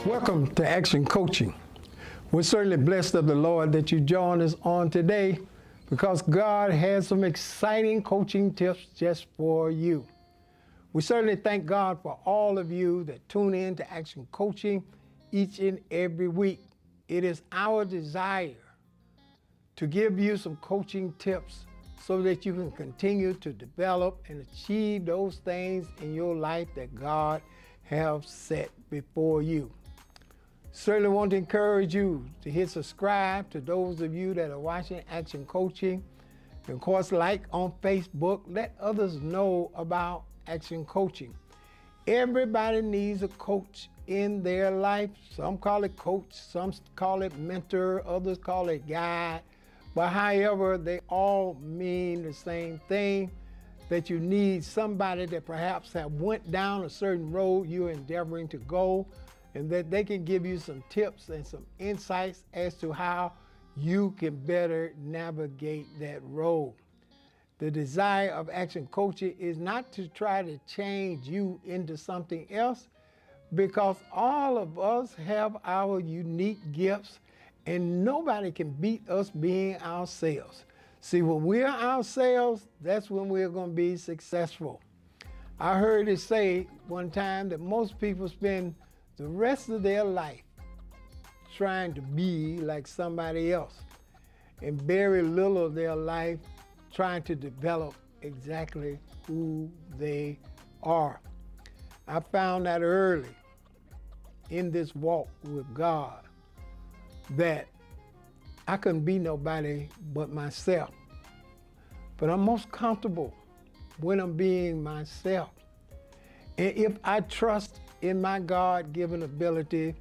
Welcome to Action Coaching. We're certainly blessed of the Lord that you join us on today because God has some exciting coaching tips just for you. We certainly thank God for all of you that tune in to Action Coaching each and every week. It is our desire to give you some coaching tips so that you can continue to develop and achieve those things in your life that God has set before you. Certainly want to encourage you to hit subscribe to those of you that are watching Action Coaching. And of course, like on Facebook, let others know about Action Coaching. Everybody needs a coach in their life. Some call it coach, some call it mentor, others call it guide. But however, they all mean the same thing, that you need somebody that perhaps have went down a certain road you're endeavoring to go, and that they can give you some tips and some insights as to how you can better navigate that road. The desire of Action Coaching is not to try to change you into something else, because all of us have our unique gifts and nobody can beat us being ourselves. See, when we're ourselves, that's when we're going to be successful. I heard it say one time that most people spend the rest of their life trying to be like somebody else, and very little of their life trying to develop exactly who they are. I found that early in this walk with God, that I couldn't be nobody but myself. But I'm most comfortable when I'm being myself. And if I trust in my God-given ability,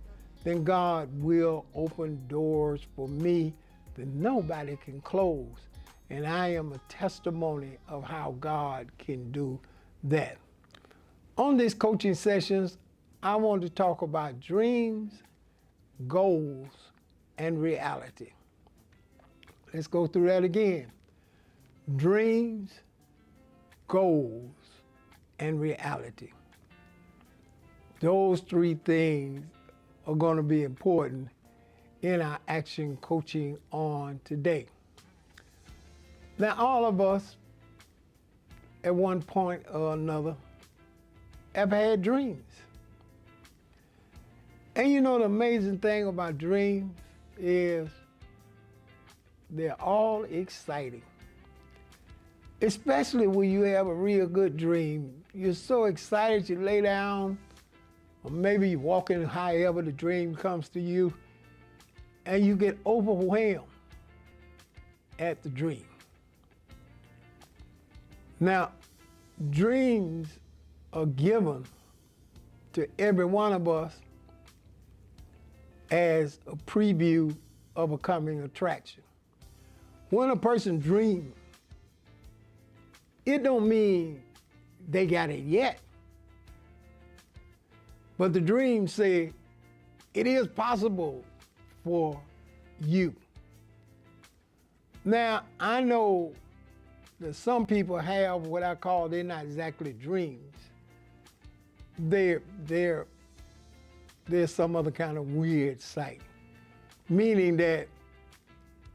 then God will open doors for me that nobody can close. And I am a testimony of how God can do that. On these coaching sessions, I want to talk about dreams, goals, and reality. Let's go through that again. Dreams, goals, and reality. Those three things are going to be important in our Action Coaching on today. Now, all of us, at one point or another, have had dreams. And you know, the amazing thing about dreams is they're all exciting. Especially when you have a real good dream. You're so excited you lay down, or maybe you're walking, however the dream comes to you, and you get overwhelmed at the dream. Now, dreams are given to every one of us as a preview of a coming attraction. When a person dreams, it don't mean they got it yet. But the dreams say it is possible for you. Now, I know that some people have what I call, they're not exactly dreams. They're some other kind of weird sight. Meaning that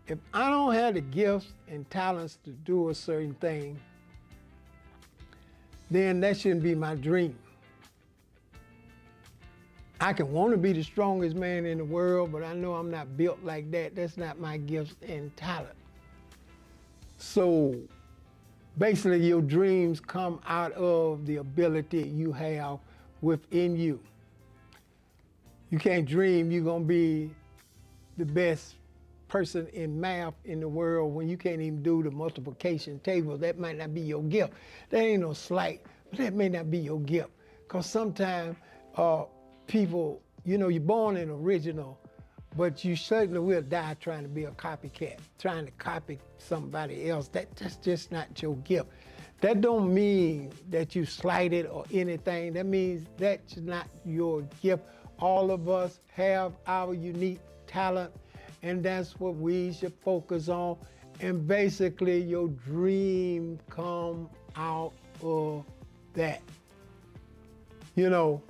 if I don't have the gifts and talents to do a certain thing, then that shouldn't be my dream. I can want to be the strongest man in the world, but I know I'm not built like that. That's not my gifts and talent. So basically, your dreams come out of the ability you have within you. You can't dream you're going to be the best person in math in the world when you can't even do the multiplication table. That might not be your gift. That ain't no slight, but that may not be your gift. Because sometimes people, you know, you're born an original, but you certainly will die trying to be a copycat, trying to copy somebody else. That's just not your gift. That don't mean that you slighted or anything. That means that's not your gift. All of us have our unique talent, and that's what we should focus on. And basically, your dream come out of that. You know,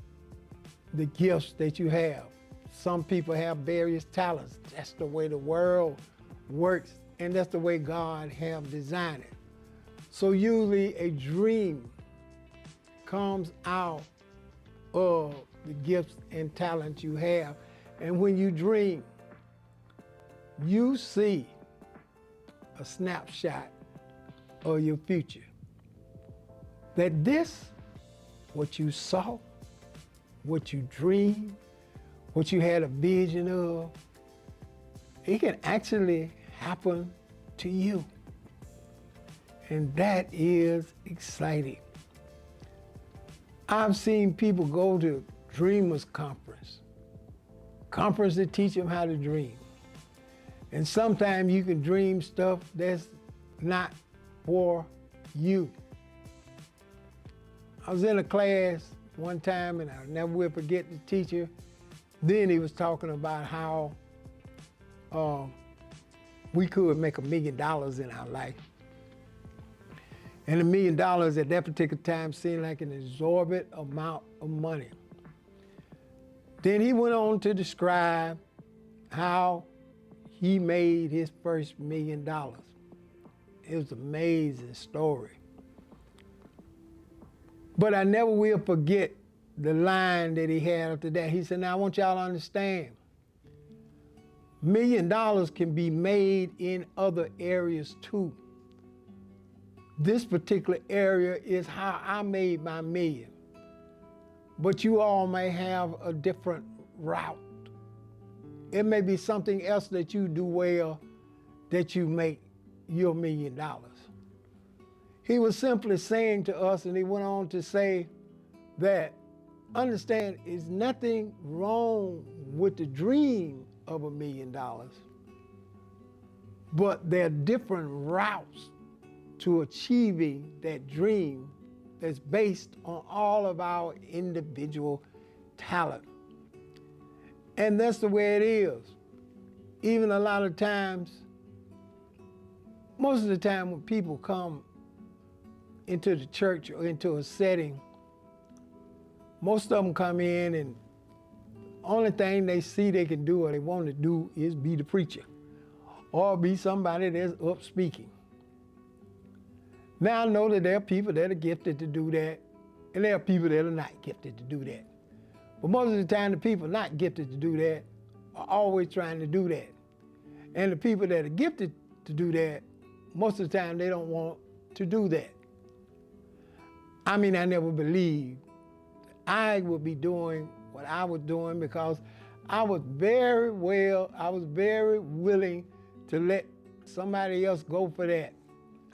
the gifts that you have. Some people have various talents. That's the way the world works, and that's the way God have designed it. So usually a dream comes out of the gifts and talents you have. And when you dream, you see a snapshot of your future. That this, what you saw, what you dreamed, what you had a vision of, it can actually happen to you. And that is exciting. I've seen people go to Dreamers Conference that teach them how to dream. And sometimes you can dream stuff that's not for you. I was in a class one time, and I'll never will forget the teacher. Then he was talking about how we could make $1 million in our life. And $1 million at that particular time seemed like an exorbitant amount of money. Then he went on to describe how he made his first $1 million. It was an amazing story. But I never will forget the line that he had after that. He said, now I want y'all to understand, $1 million can be made in other areas too. This particular area is how I made my $1 million. But you all may have a different route. It may be something else that you do well that you make your $1 million. He was simply saying to us, and he went on to say that, understand, there's nothing wrong with the dream of $1 million, but there are different routes to achieving that dream that's based on all of our individual talent. And that's the way it is. Even a lot of times, most of the time when people come into the church or into a setting, most of them come in and the only thing they see they can do or they want to do is be the preacher or be somebody that's up speaking. Now I know that there are people that are gifted to do that, and there are people that are not gifted to do that. But most of the time, the people not gifted to do that are always trying to do that. And the people that are gifted to do that, most of the time, they don't want to do that. I mean, I never believed I would be doing what I was doing because I was very willing to let somebody else go for that.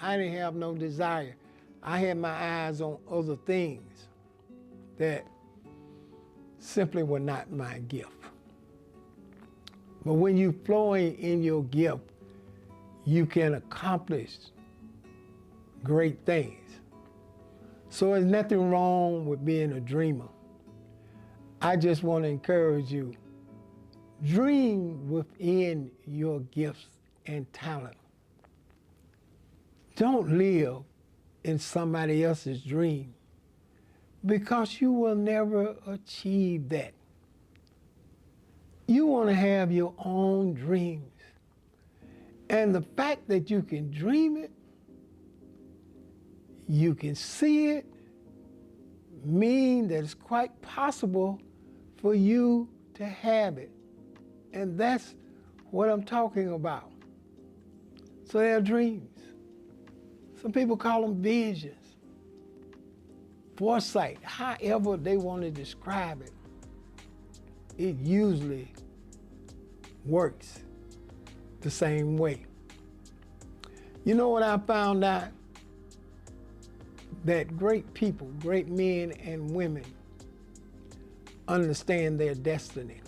I didn't have no desire. I had my eyes on other things that simply were not my gift. But when you're flowing in your gift, you can accomplish great things. So there's nothing wrong with being a dreamer. I just want to encourage you, dream within your gifts and talent. Don't live in somebody else's dream because you will never achieve that. You want to have your own dreams. And the fact that you can dream it, you can see it, mean that it's quite possible for you to have it. And that's what I'm talking about. So they are dreams. Some people call them visions, foresight, however they want to describe it. It usually works the same way. You know what I found out? That great people, great men and women, understand their destiny.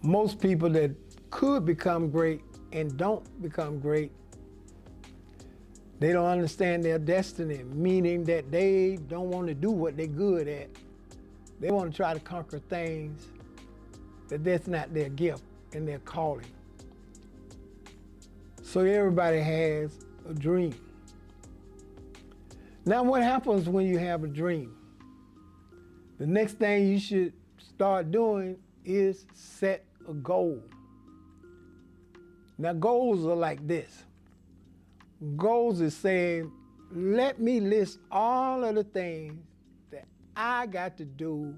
Most people that could become great and don't become great, they don't understand their destiny, meaning that they don't want to do what they're good at. They want to try to conquer things that's not their gift and their calling. So everybody has a dream. Now what happens when you have a dream? The next thing you should start doing is set a goal. Now, goals are like this. Goals is saying, let me list all of the things that I got to do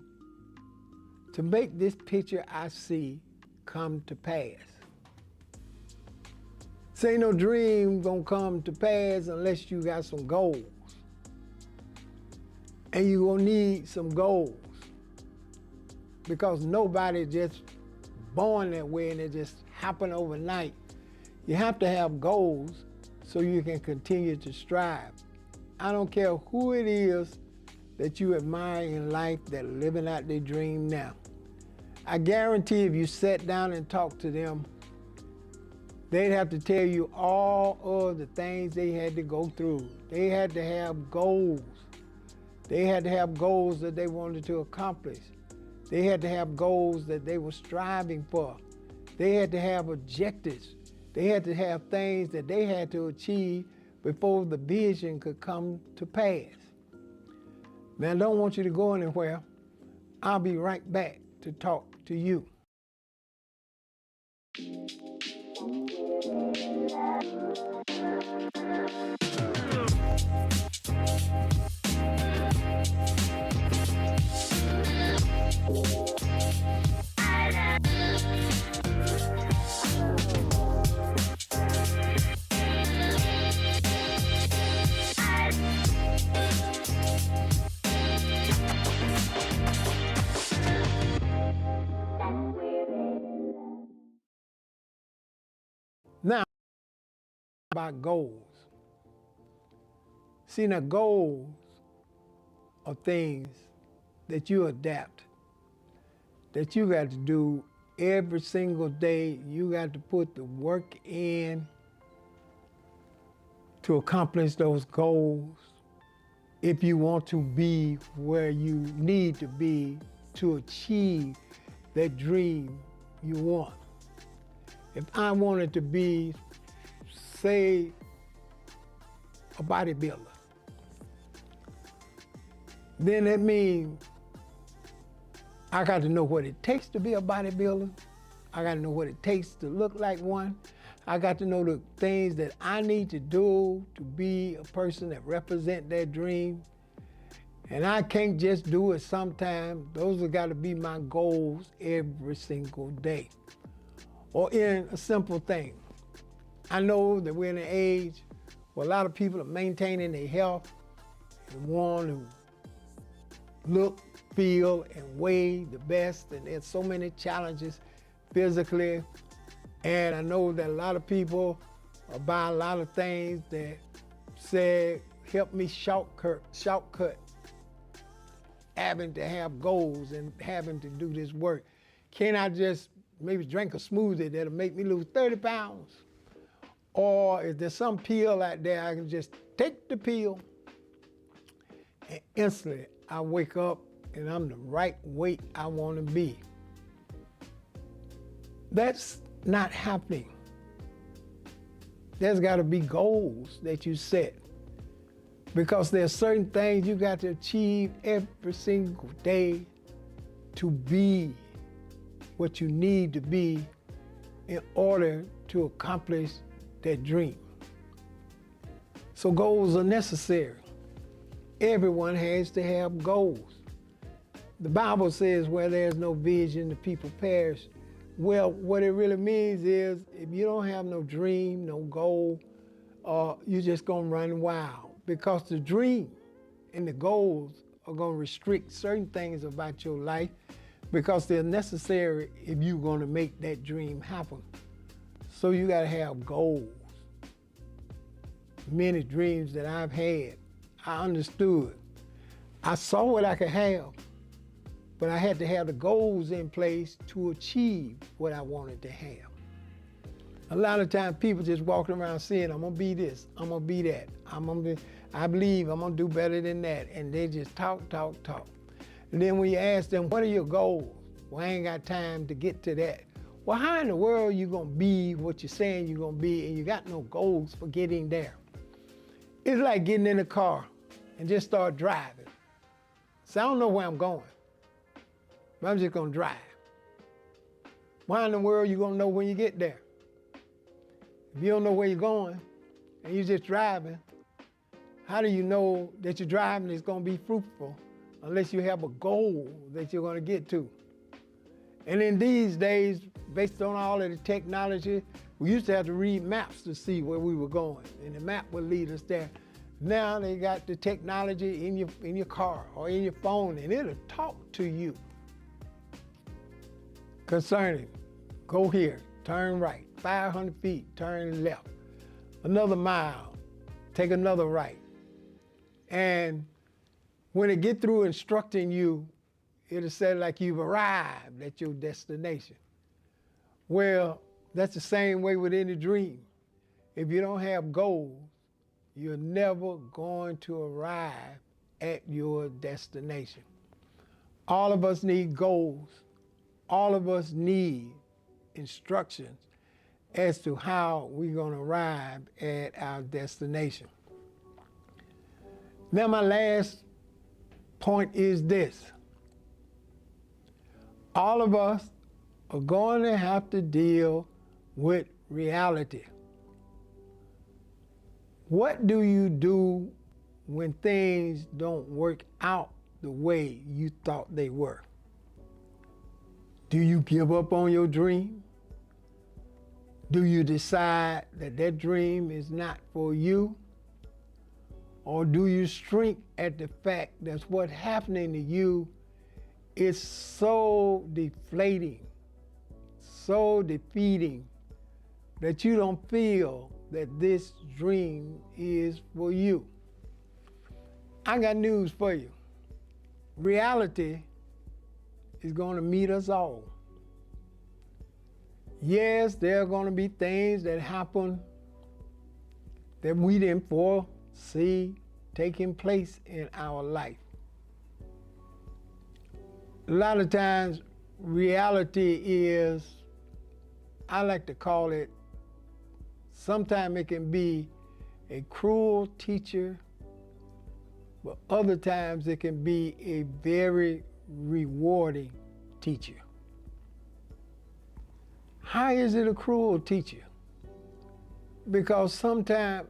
to make this picture I see come to pass. Say no dream gonna come to pass unless you got some goals. And you gonna need some goals, because nobody just born that way and it just happen overnight. You have to have goals so you can continue to strive. I don't care who it is that you admire in life that are living out their dream now. I guarantee if you sat down and talked to them, they'd have to tell you all of the things they had to go through. They had to have goals. They had to have goals that they wanted to accomplish. They had to have goals that they were striving for. They had to have objectives. They had to have things that they had to achieve before the vision could come to pass. Now, I don't want you to go anywhere. I'll be right back to talk to you. Now, about goals. See, now goals are things that you adapt, that you got to do every single day. You got to put the work in to accomplish those goals if you want to be where you need to be to achieve that dream you want. If I wanted to be, say, a bodybuilder, then that means I got to know what it takes to be a bodybuilder. I got to know what it takes to look like one. I got to know the things that I need to do to be a person that represents that dream. And I can't just do it sometimes. Those have got to be my goals every single day. Or in a simple thing, I know that we're in an age where a lot of people are maintaining their health and want to look, feel, and weigh the best, and there's so many challenges physically. And I know that a lot of people buy a lot of things that say, help me shortcut having to have goals and having to do this work. Can I just maybe drink a smoothie that'll make me lose 30 pounds? Or is there some pill out there I can just take the pill and instantly I wake up and I'm the right weight I want to be? That's not happening. There's got to be goals that you set, because there's certain things you got to achieve every single day to be what you need to be in order to accomplish that dream. So goals are necessary. Everyone has to have goals. The Bible says where there's no vision, the people perish. Well, what it really means is if you don't have no dream, no goal, you're just gonna run wild, because the dream and the goals are gonna restrict certain things about your life, because they're necessary if you're gonna make that dream happen. So you gotta have goals. Many dreams that I've had, I understood. I saw what I could have, but I had to have the goals in place to achieve what I wanted to have. A lot of times people just walking around saying, I'm gonna be this, I'm gonna be that, I believe I'm gonna do better than that, and they just talk. And then when you ask them, what are your goals? Well, I ain't got time to get to that. Well, how in the world you gonna be what you're saying you're gonna be and you got no goals for getting there? It's like getting in a car and just start driving. So I don't know where I'm going. but I'm just gonna drive. Why in the world you gonna know when you get there? If you don't know where you're going and you're just driving, how do you know that your driving is gonna be fruitful unless you have a goal that you're gonna get to? And in these days, based on all of the technology, we used to have to read maps to see where we were going, and the map would lead us there. Now they got the technology in your car or in your phone, and it'll talk to you concerning, go here, turn right, 500 feet, turn left, another mile, take another right. And when it get through instructing you, it'll say like you've arrived at your destination. Well, that's the same way with any dream. If you don't have goals, you're never going to arrive at your destination. All of us need goals. All of us need instructions as to how we're going to arrive at our destination. Now, my last point is this. All of us are going to have to deal with reality. What do you do when things don't work out the way you thought they were? Do you give up on your dream? Do you decide that that dream is not for you? Or do you shrink at the fact that what's happening to you is so deflating, so defeating, that you don't feel that this dream is for you? I got news for you. Reality is going to meet us all. Yes, there are going to be things that happen that we didn't foresee taking place in our life. A lot of times, reality is, I like to call it, sometimes it can be a cruel teacher, but other times it can be a very rewarding teacher. How is it a cruel teacher? Because sometimes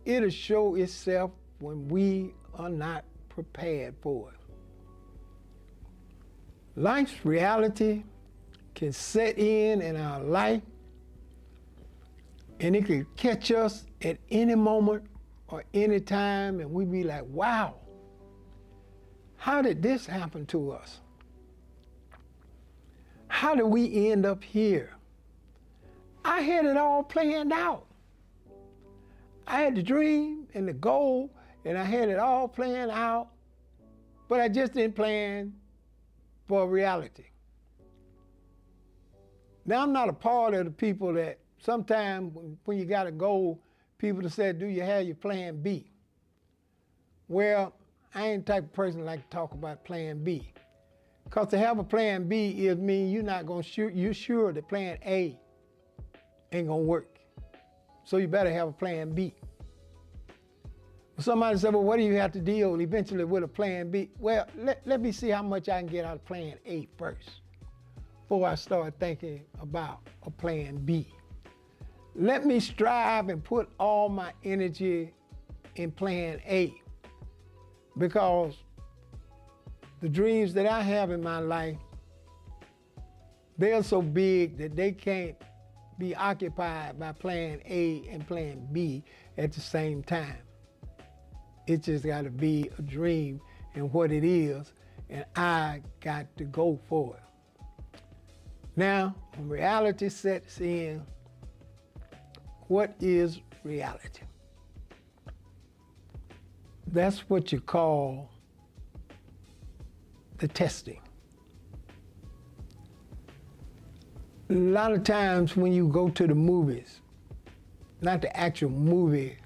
it'll show itself when we are not prepared for it. Life's reality can set in our life, and it can catch us at any moment or any time, and we be like, wow, how did this happen to us? How did we end up here? I had it all planned out. I had the dream and the goal, and I had it all planned out, but I just didn't plan for reality. Now, I'm not a part of the people that sometimes when you got a goal, people that say, do you have your plan B? Well, I ain't the type of person that like to talk about plan B. Because to have a plan B is mean you're not going to you're sure that plan A ain't going to work. So you better have a plan B. Somebody said, well, what do you have to deal eventually with a plan B? Well, let me see how much I can get out of plan A first before I start thinking about a plan B. Let me strive and put all my energy in plan A, because the dreams that I have in my life, they're so big that they can't be occupied by plan A and plan B at the same time. It just got to be a dream and what it is, and I got to go for it. Now, when reality sets in, what is reality? That's what you call the testing. A lot of times when you go to the movies, not the actual movie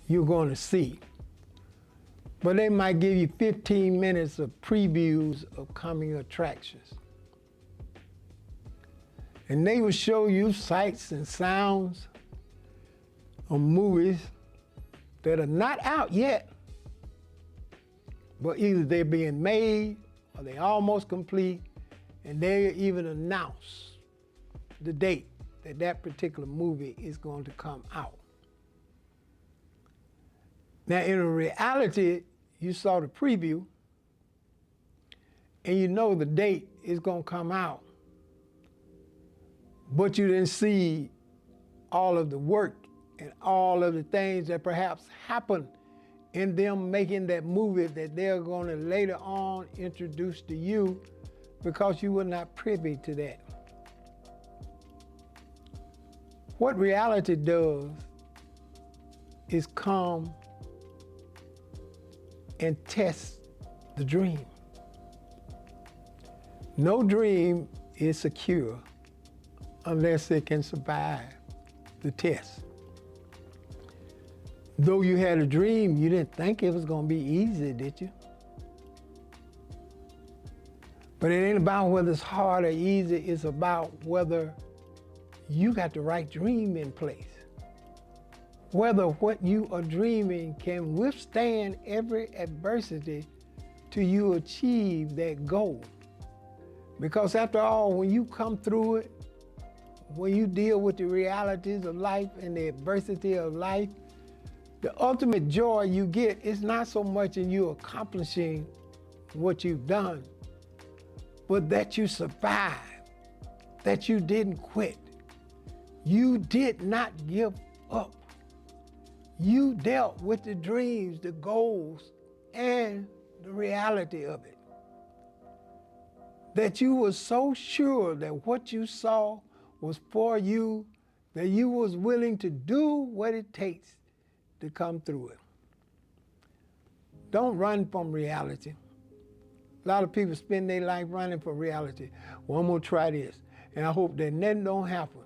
you're going to see, but they might give you 15 minutes of previews of coming attractions. And they will show you sights and sounds of movies that are not out yet, but either they're being made or or they're almost complete, and they even announce the date that that particular movie is going to come out. Now, in reality, you saw the preview, and you know the date is going to come out, but you didn't see all of the work and all of the things that perhaps happened in them making that movie that they're going to later on introduce to you, because you were not privy to that. What reality does is come and test the dream. No dream is secure unless it can survive the test. Though you had a dream, you didn't think it was going to be easy, did you? But it ain't about whether it's hard or easy, it's about whether you got the right dream in place. Whether what you are dreaming can withstand every adversity till you achieve that goal. Because after all, when you come through it, when you deal with the realities of life and the adversity of life, the ultimate joy you get is not so much in you accomplishing what you've done, but that you survived, that you didn't quit. You did not give up. You dealt with the dreams, the goals, and the reality of it. That you were so sure that what you saw was for you, that you was willing to do what it takes to come through it. Don't run from reality. A lot of people spend their life running from reality. Well, I'm gonna try this, and I hope that nothing don't happen.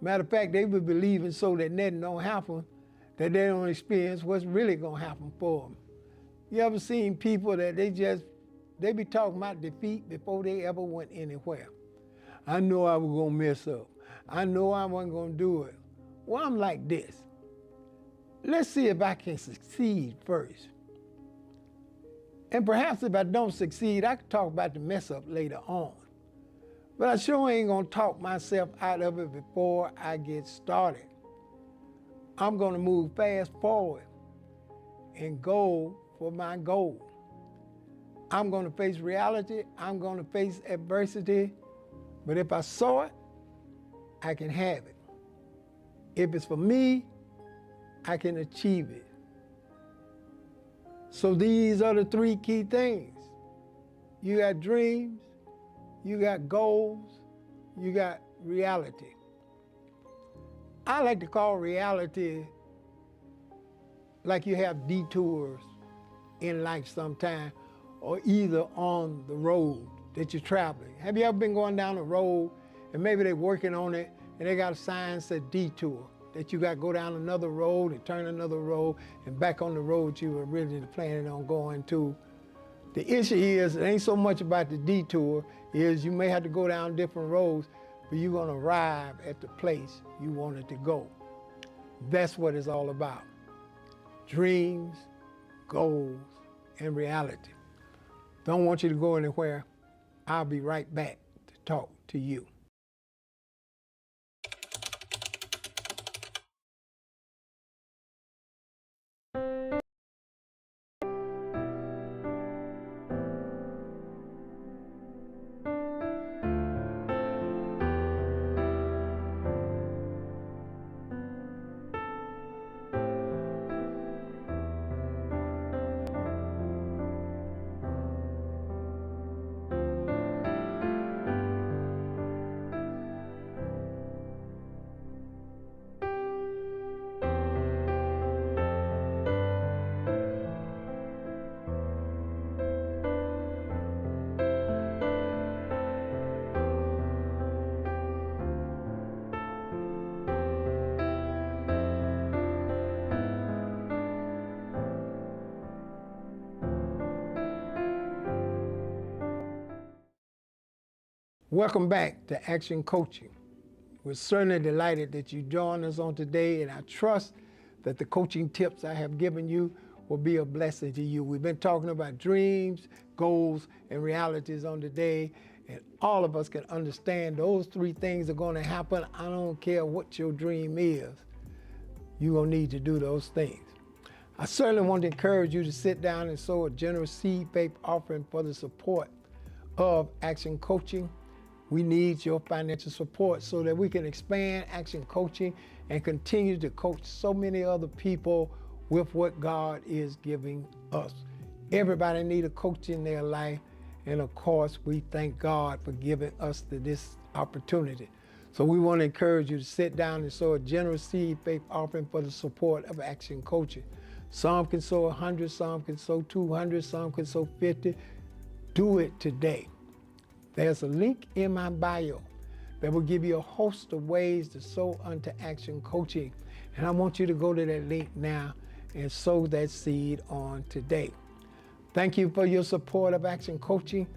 Matter of fact, they be believing so that nothing don't happen, that they don't experience what's really gonna happen for them. You ever seen people that they be talking about defeat before they ever went anywhere? I know I was gonna mess up. I know I wasn't gonna do it. Well, I'm like this. Let's see if I can succeed first. And perhaps if I don't succeed, I can talk about the mess up later on. But I sure ain't gonna talk myself out of it before I get started. I'm gonna move fast forward and go for my goal. I'm gonna face reality, I'm gonna face adversity, but if I saw it, I can have it. If it's for me, I can achieve it. So these are the three key things. You got dreams, you got goals, you got reality. I like to call reality like you have detours in life sometime, or either on the road that you're traveling. Have you ever been going down the road and maybe they're working on it and they got a sign that says detour, that you got to go down another road and turn another road and back on the road you were originally planning on going to. The issue is, it ain't so much about the detour, is you may have to go down different roads, but you're gonna arrive at the place you wanted to go. That's what it's all about. Dreams, goals, and reality. Don't want you to go anywhere. I'll be right back to talk to you. Welcome back to Action Coaching. We're certainly delighted that you joined us on today, and I trust that the coaching tips I have given you will be a blessing to you. We've been talking about dreams, goals, and realities on today, and all of us can understand those three things are going to happen. I don't care what your dream is. You're going to need to do those things. I certainly want to encourage you to sit down and sow a generous seed faith offering for the support of Action Coaching. We need your financial support so that we can expand Action Coaching and continue to coach so many other people with what God is giving us. Everybody needs a coach in their life, and of course, we thank God for giving us this opportunity. So we want to encourage you to sit down and sow a generous seed faith offering for the support of Action Coaching. Some can sow 100, some can sow 200, some can sow 50. Do it today. There's a link in my bio that will give you a host of ways to sow unto Action Coaching. And I want you to go to that link now and sow that seed on today. Thank you for your support of Action Coaching.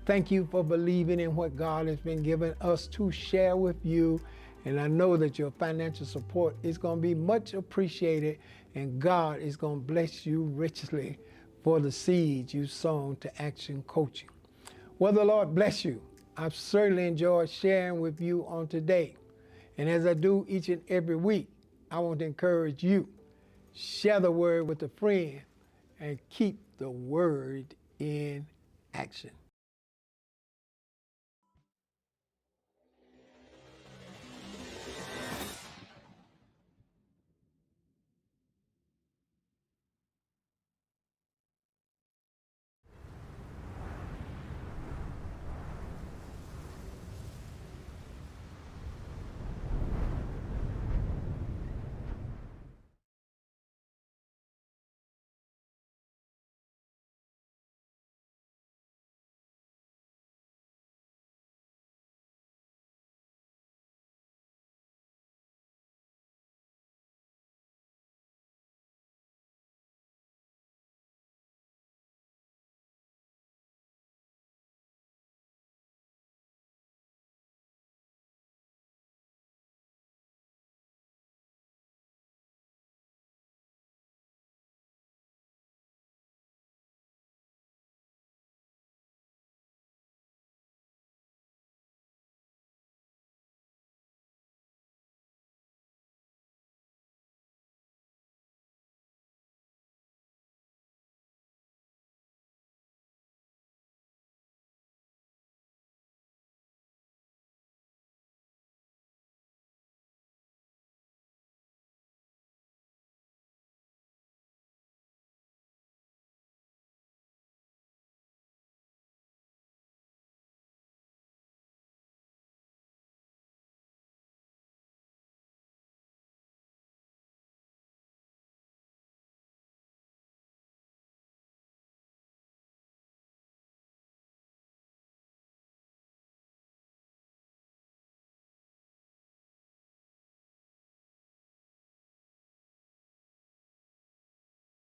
Thank you for believing in what God has been giving us to share with you. And I know that your financial support is going to be much appreciated, and God is going to bless you richly for the seeds you've sown to Action Coaching. Well, the Lord bless you. I've certainly enjoyed sharing with you on today. And as I do each and every week, I want to encourage you, share the word with a friend and keep the word in action.